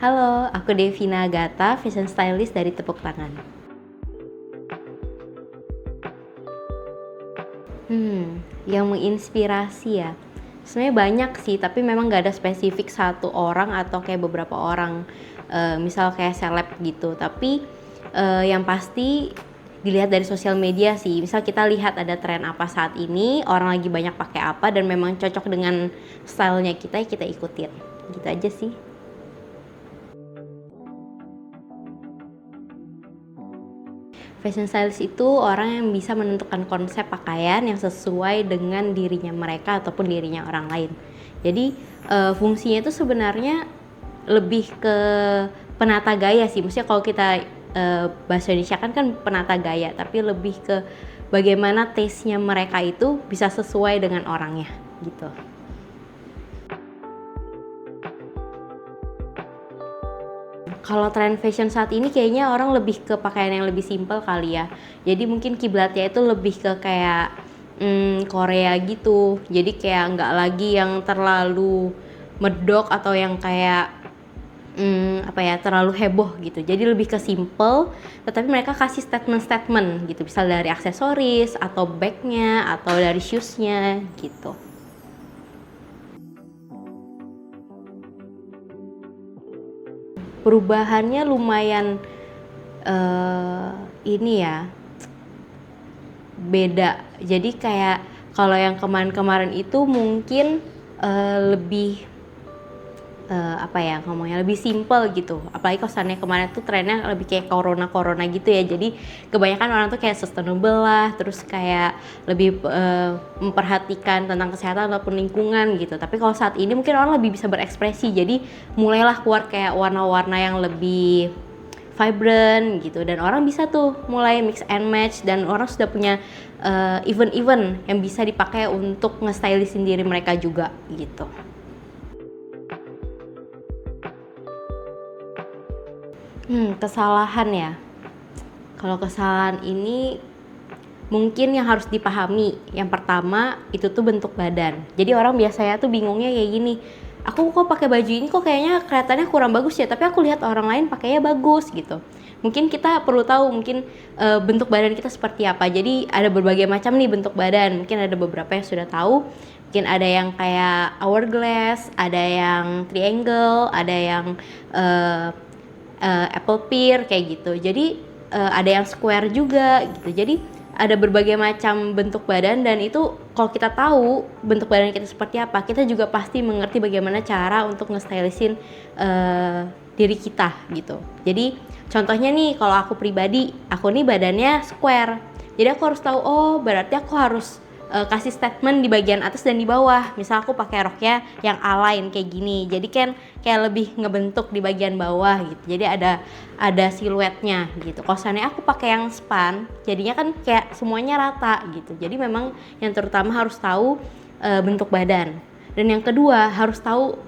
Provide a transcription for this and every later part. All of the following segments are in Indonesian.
Halo, aku Devina Agata, fashion stylist dari Tepuk Tangan. Yang menginspirasi ya. Sebenarnya banyak sih, tapi memang nggak ada spesifik satu orang atau kayak beberapa orang. Misal kayak seleb gitu. Tapi yang pasti dilihat dari sosial media sih. Misal kita lihat ada tren apa saat ini, orang lagi banyak pakai apa dan memang cocok dengan stylenya kita ikutin. Gitu aja sih. Fashion stylist itu orang yang bisa menentukan konsep pakaian yang sesuai dengan dirinya mereka ataupun dirinya orang lain. Jadi fungsinya itu sebenarnya lebih ke penata gaya sih. Maksudnya kalau kita bahasa Indonesia kan penata gaya, tapi lebih ke bagaimana taste-nya mereka itu bisa sesuai dengan orangnya gitu. Kalau tren fashion saat ini kayaknya orang lebih ke pakaian yang lebih simpel kali ya. Jadi mungkin kiblatnya itu lebih ke kayak Korea gitu. Jadi kayak nggak lagi yang terlalu medok atau yang kayak terlalu heboh gitu. Jadi lebih ke simple, tetapi mereka kasih statement-statement gitu. Misal dari aksesoris atau bagnya atau dari shoesnya gitu. Perubahannya lumayan ini ya, beda. Jadi kayak kalau yang kemarin-kemarin itu mungkin lebih ngomongnya lebih simple gitu. Apalagi kosannya kemarin tuh trennya lebih kayak corona gitu ya. Jadi kebanyakan orang tuh kayak sustainable lah, terus kayak lebih memperhatikan tentang kesehatan ataupun lingkungan gitu. Tapi kalau saat ini mungkin orang lebih bisa berekspresi. Jadi mulailah keluar kayak warna-warna yang lebih vibrant gitu, dan orang bisa tuh mulai mix and match, dan orang sudah punya event-event yang bisa dipakai untuk nge-stylistin diri mereka juga gitu. Kesalahan ya. Kalau kesalahan ini mungkin yang harus dipahami. Yang pertama itu tuh bentuk badan. Jadi orang biasanya tuh bingungnya kayak gini. Aku kok pakai baju ini kok kayaknya kelihatannya kurang bagus ya, tapi aku lihat orang lain pakainya bagus gitu. Mungkin kita perlu tahu mungkin bentuk badan kita seperti apa. Jadi ada berbagai macam nih bentuk badan. Mungkin ada beberapa yang sudah tahu. Mungkin ada yang kayak hourglass, ada yang triangle, ada yang apple pear kayak gitu. Jadi ada yang square juga gitu. Jadi ada berbagai macam bentuk badan, dan itu kalau kita tahu bentuk badan kita seperti apa, kita juga pasti mengerti bagaimana cara untuk nge-stylistin diri kita gitu. Jadi contohnya nih, kalau aku pribadi, aku nih badannya square. Jadi aku harus tahu, oh berarti aku harus kasih statement di bagian atas dan di bawah. Misal aku pakai roknya yang A-line kayak gini, jadi kan kayak lebih ngebentuk di bagian bawah gitu. Jadi ada siluetnya gitu. Kalau seandainya aku pakai yang span, jadinya kan kayak semuanya rata gitu. Jadi memang yang terutama harus tahu bentuk badan. Dan yang kedua harus tahu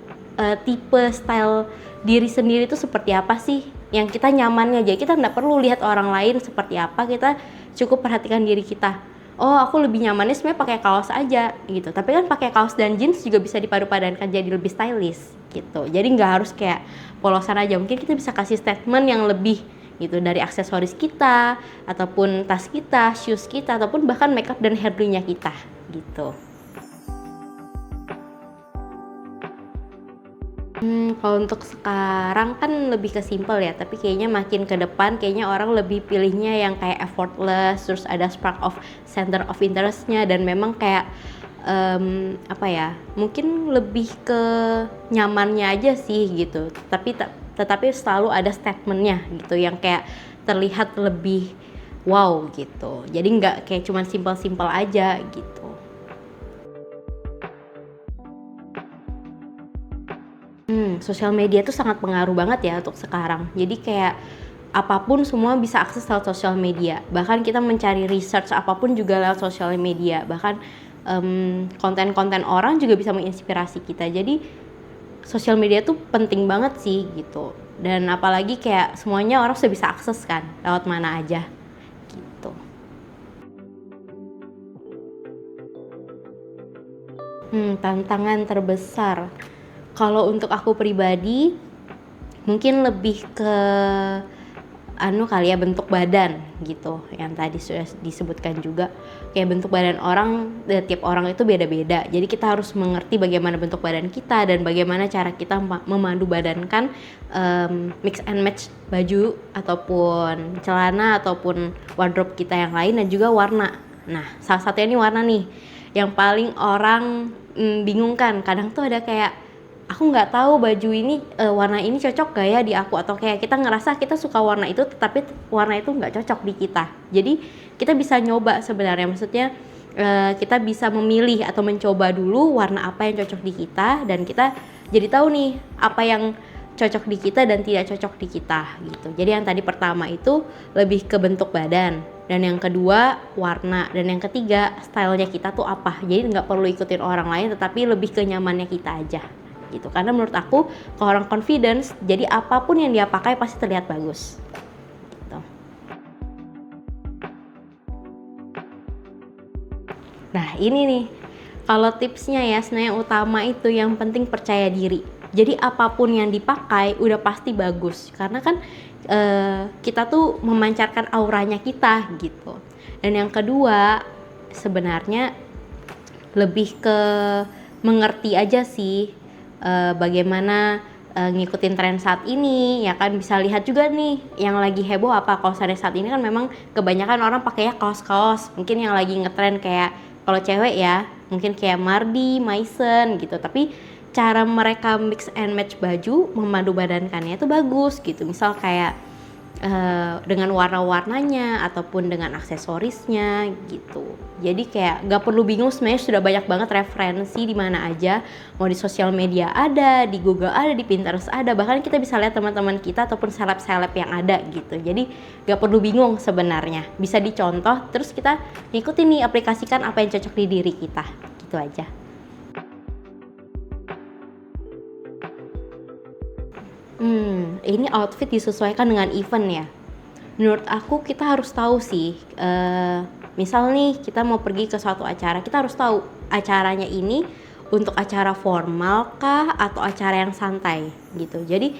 tipe style diri sendiri itu seperti apa sih yang kita nyamannya. Jadi kita nggak perlu lihat orang lain seperti apa, kita cukup perhatikan diri kita. Oh, aku lebih nyamannya sebenarnya pakai kaos aja gitu. Tapi kan pakai kaos dan jeans juga bisa dipadu-padankan jadi lebih stylish gitu. Jadi nggak harus kayak polosan aja. Mungkin kita bisa kasih statement yang lebih gitu, dari aksesoris kita, ataupun tas kita, shoes kita, ataupun bahkan makeup dan hairdo-nya kita gitu. Kalau untuk sekarang kan lebih ke simple ya, tapi kayaknya makin ke depan kayaknya orang lebih pilihnya yang kayak effortless, terus ada spark of center of interest-nya, dan memang kayak mungkin lebih ke nyamannya aja sih gitu. Tetapi selalu ada statement-nya gitu yang kayak terlihat lebih wow gitu. Jadi nggak kayak cuman simple-simple aja gitu. Sosial media tuh sangat pengaruh banget ya untuk sekarang. Jadi kayak apapun semua bisa akses lewat sosial media. Bahkan kita mencari research apapun juga lewat sosial media. Bahkan konten-konten orang juga bisa menginspirasi kita. Jadi sosial media tuh penting banget sih gitu. Dan apalagi kayak semuanya orang sudah bisa akses kan lewat mana aja gitu. Tantangan terbesar. Kalau untuk aku pribadi, Mungkin lebih ke kali ya, bentuk badan gitu, yang tadi sudah disebutkan juga. Kayak bentuk badan orang, tiap orang itu beda-beda. Jadi kita harus mengerti bagaimana bentuk badan kita dan bagaimana cara kita memadu badankan mix and match baju ataupun celana ataupun wardrobe kita yang lain, dan juga warna. Nah, salah satunya ini warna nih, yang paling orang bingungkan. Kadang tuh ada kayak, aku nggak tahu baju ini warna ini cocok gak ya di aku, atau kayak kita ngerasa kita suka warna itu tetapi warna itu nggak cocok di kita. Jadi kita bisa nyoba sebenarnya, maksudnya kita bisa memilih atau mencoba dulu warna apa yang cocok di kita, dan kita jadi tahu nih apa yang cocok di kita dan tidak cocok di kita gitu. Jadi yang tadi pertama itu lebih ke bentuk badan, dan yang kedua warna, dan yang ketiga stylenya kita tuh apa. Jadi nggak perlu ikutin orang lain, tetapi lebih ke nyamannya kita aja gitu. Karena menurut aku kalau orang confidence, jadi apapun yang dia pakai pasti terlihat bagus gitu. Nah ini nih, kalau tipsnya ya, sebenarnya yang utama itu yang penting percaya diri. Jadi apapun yang dipakai udah pasti bagus, karena kan kita tuh memancarkan auranya kita gitu. Dan yang kedua sebenarnya lebih ke mengerti aja sih bagaimana ngikutin tren saat ini ya kan. Bisa lihat juga nih yang lagi heboh apa. Kalau saat ini kan memang kebanyakan orang pakainya kaos-kaos, mungkin yang lagi ngetren kayak kalau cewek ya mungkin kayak Mardi, Maison gitu. Tapi cara mereka mix and match baju, memadu badankannya itu bagus gitu. Misal kayak dengan warna-warnanya ataupun dengan aksesorisnya gitu. Jadi kayak gak perlu bingung, sebenarnya sudah banyak banget referensi di mana aja. Mau di sosial media ada, di Google ada, di Pinterest ada. Bahkan kita bisa lihat teman-teman kita ataupun seleb-seleb yang ada gitu. Jadi gak perlu bingung sebenarnya. Bisa dicontoh, terus kita ikutin nih, aplikasikan apa yang cocok di diri kita. Gitu aja. Ini outfit disesuaikan dengan event ya. Menurut aku kita harus tahu sih, misal nih kita mau pergi ke suatu acara, kita harus tahu acaranya ini untuk acara formal kah atau acara yang santai gitu. Jadi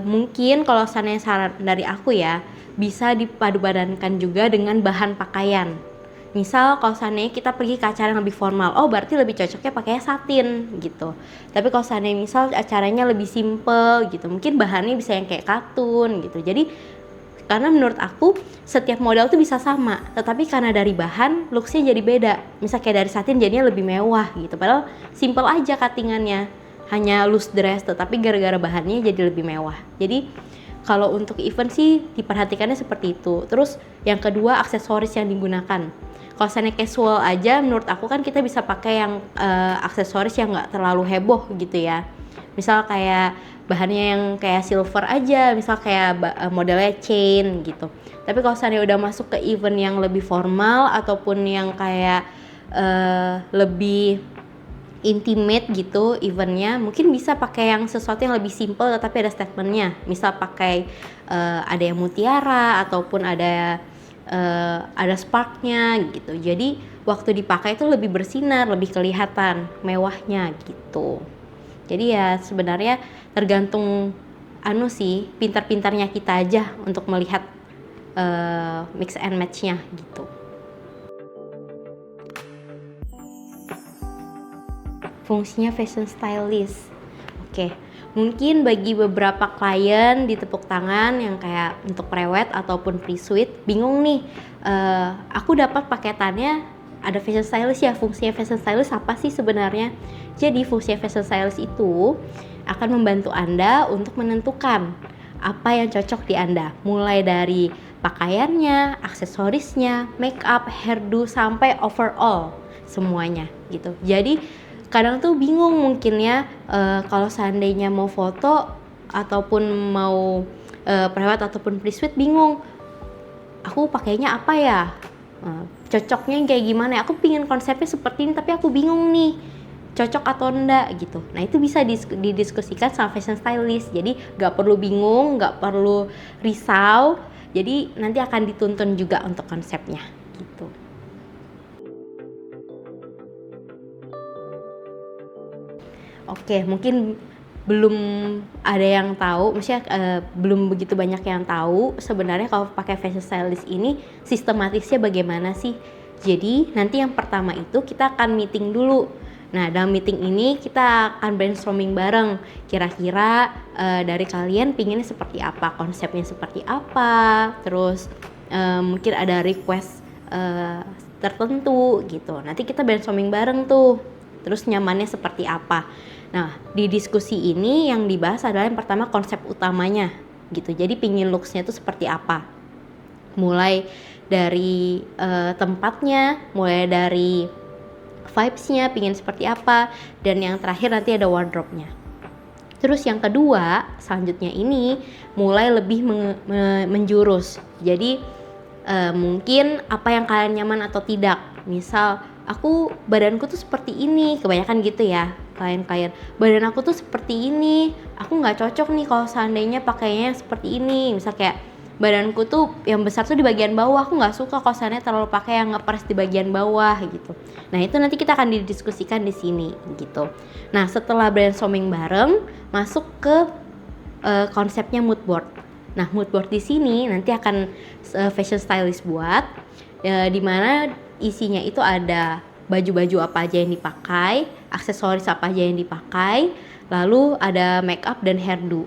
mungkin kalau saran dari aku ya, bisa dipadupadankan juga dengan bahan pakaian. Misal kalau seandainya kita pergi ke acara yang lebih formal, oh berarti lebih cocoknya pakainya satin gitu. Tapi kalau seandainya misal acaranya lebih simple gitu, mungkin bahannya bisa yang kayak katun gitu. Jadi karena menurut aku setiap model tuh bisa sama, tetapi karena dari bahan looksnya jadi beda. Misal kayak dari satin jadinya lebih mewah gitu, padahal simple aja cuttingannya, hanya loose dress, tetapi gara-gara bahannya jadi lebih mewah. Jadi kalau untuk event sih diperhatikannya seperti itu. Terus yang kedua, aksesoris yang digunakan. Kalau misalnya casual aja, menurut aku kan kita bisa pakai yang aksesoris yang nggak terlalu heboh gitu ya. Misal kayak bahannya yang kayak silver aja, misal kayak modelnya chain gitu. Tapi kalau misalnya udah masuk ke event yang lebih formal ataupun yang kayak lebih intimate gitu eventnya, mungkin bisa pakai yang sesuatu yang lebih simple tetapi ada statementnya. Misal pakai ada yang mutiara ataupun ada sparknya gitu. Jadi waktu dipakai itu lebih bersinar, lebih kelihatan mewahnya gitu. Jadi ya sebenarnya tergantung sih, pintar-pintarnya kita aja untuk melihat mix and match-nya gitu. Fungsinya fashion stylist. Oke, mungkin bagi beberapa klien di tepuk tangan yang kayak untuk prewed ataupun pre-suit bingung nih, aku dapat paketannya ada fashion stylist ya, fungsinya fashion stylist apa sih sebenarnya? Jadi fungsinya fashion stylist itu akan membantu Anda untuk menentukan apa yang cocok di Anda, mulai dari pakaiannya, aksesorisnya, make up, hairdo, sampai overall semuanya gitu. Jadi kadang tuh bingung mungkin ya, kalau seandainya mau foto ataupun mau prewed ataupun pre-suit bingung, aku pakainya apa ya, cocoknya kayak gimana ya, aku pingin konsepnya seperti ini tapi aku bingung nih cocok atau enggak gitu. Nah itu bisa didiskusikan sama fashion stylist, jadi gak perlu bingung, gak perlu risau, jadi nanti akan dituntun juga untuk konsepnya gitu. Oke, mungkin belum ada yang tahu, maksudnya belum begitu banyak yang tahu sebenarnya kalau pakai fashion stylist ini sistematisnya bagaimana sih. Jadi nanti yang pertama itu kita akan meeting dulu. Nah, dalam meeting ini kita akan brainstorming bareng. Kira-kira dari kalian pinginnya seperti apa, konsepnya seperti apa, terus mungkin ada request tertentu gitu. Nanti kita brainstorming bareng tuh. Terus nyamannya seperti apa. Nah, di diskusi ini yang dibahas adalah yang pertama konsep utamanya gitu. Jadi pingin looks-nya itu seperti apa. Mulai dari tempatnya, mulai dari vibes-nya pingin seperti apa, dan yang terakhir nanti ada wardrobe-nya. Terus yang kedua selanjutnya ini mulai lebih menjurus. Jadi mungkin apa yang kalian nyaman atau tidak. Misal aku badanku tuh seperti ini, kebanyakan gitu ya klien-klien, badan aku tuh seperti ini, aku nggak cocok nih kalau seandainya pakainya seperti ini. Misal kayak badanku tuh yang besar tuh di bagian bawah, aku nggak suka kalau seandainya terlalu pakai yang ngepres di bagian bawah gitu. Nah itu nanti kita akan didiskusikan di sini gitu. Nah setelah brainstorming bareng, masuk ke konsepnya mood board. Nah mood board di sini nanti akan fashion stylist buat, di mana isinya itu ada baju-baju apa aja yang dipakai, aksesoris apa aja yang dipakai, lalu ada make up dan hairdo.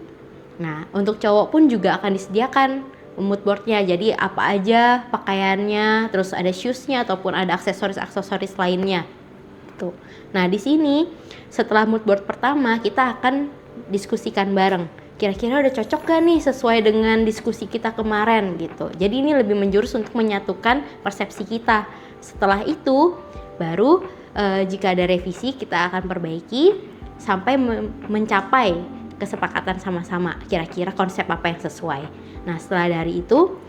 Nah untuk cowok pun juga akan disediakan mood boardnya, jadi apa aja pakaiannya, terus ada shoesnya ataupun ada aksesoris lainnya. Tuh. Nah di sini setelah mood board pertama kita akan diskusikan bareng. Kira-kira udah cocok gak nih sesuai dengan diskusi kita kemarin gitu. Jadi ini lebih menjurus untuk menyatukan persepsi kita. Setelah itu baru jika ada revisi kita akan perbaiki sampai mencapai kesepakatan sama-sama kira-kira konsep apa yang sesuai. Nah setelah dari itu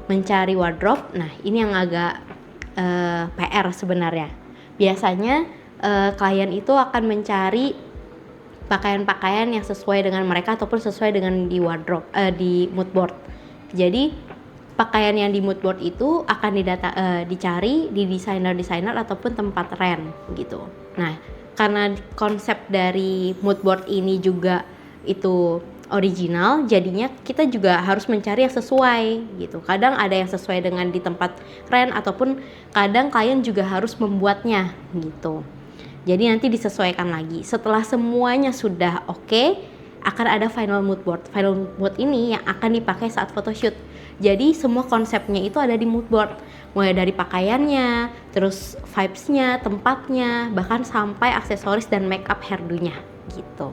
mencari wardrobe. Nah ini yang agak PR sebenarnya. Biasanya klien itu akan mencari pakaian-pakaian yang sesuai dengan mereka ataupun sesuai dengan di wardrobe, di mood board. Jadi pakaian yang di mood board itu akan dicari di desainer ataupun tempat rent gitu. Nah karena konsep dari mood board ini juga itu original, jadinya kita juga harus mencari yang sesuai gitu. Kadang ada yang sesuai dengan di tempat rent ataupun kadang klien juga harus membuatnya gitu. Jadi nanti disesuaikan lagi. Setelah semuanya sudah oke, akan ada final mood board. Final mood board ini yang akan dipakai saat photoshoot. Jadi semua konsepnya itu ada di mood board. Mulai dari pakaiannya, terus vibes-nya, tempatnya, bahkan sampai aksesoris dan make up hairdo-nya gitu.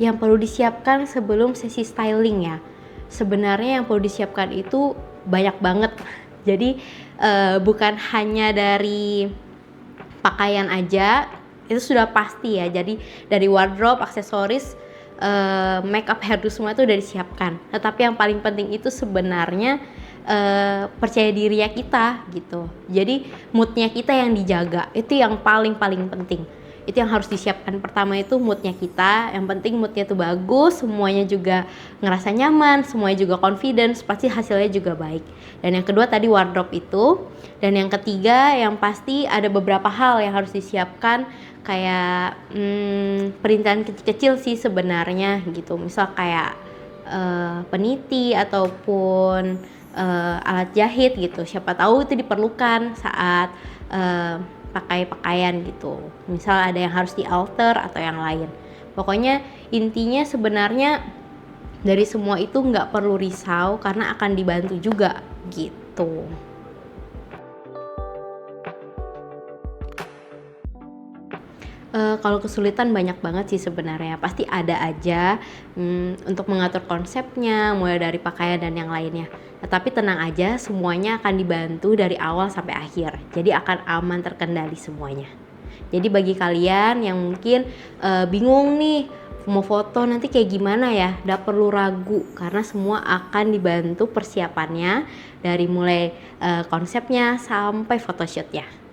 Yang perlu disiapkan sebelum sesi styling ya. Sebenarnya yang perlu disiapkan itu banyak banget. Jadi bukan hanya dari pakaian aja, itu sudah pasti ya. Jadi dari wardrobe, aksesoris, make up, hairdo semua itu udah disiapkan. Tetapi yang paling penting itu sebenarnya percaya dirinya kita gitu. Jadi moodnya kita yang dijaga, itu yang paling penting. Itu yang harus disiapkan. Pertama itu moodnya kita, yang penting moodnya tuh bagus, semuanya juga ngerasa nyaman, semuanya juga confidence, pasti hasilnya juga baik. Dan yang kedua tadi wardrobe itu. Dan yang ketiga yang pasti ada beberapa hal yang harus disiapkan, kayak perintilan kecil-kecil sih sebenarnya gitu. Misal kayak peniti ataupun alat jahit gitu, siapa tahu itu diperlukan saat pakai pakaian gitu. Misal ada yang harus dialter atau yang lain. Pokoknya intinya sebenarnya dari semua itu nggak perlu risau karena akan dibantu juga gitu. Kalau kesulitan banyak banget sih sebenarnya, pasti ada aja untuk mengatur konsepnya, mulai dari pakaian dan yang lainnya. Tetapi tenang aja, semuanya akan dibantu dari awal sampai akhir. Jadi akan aman terkendali semuanya. Jadi bagi kalian yang mungkin bingung nih mau foto nanti kayak gimana ya, gak perlu ragu karena semua akan dibantu persiapannya dari mulai konsepnya sampai photoshootnya.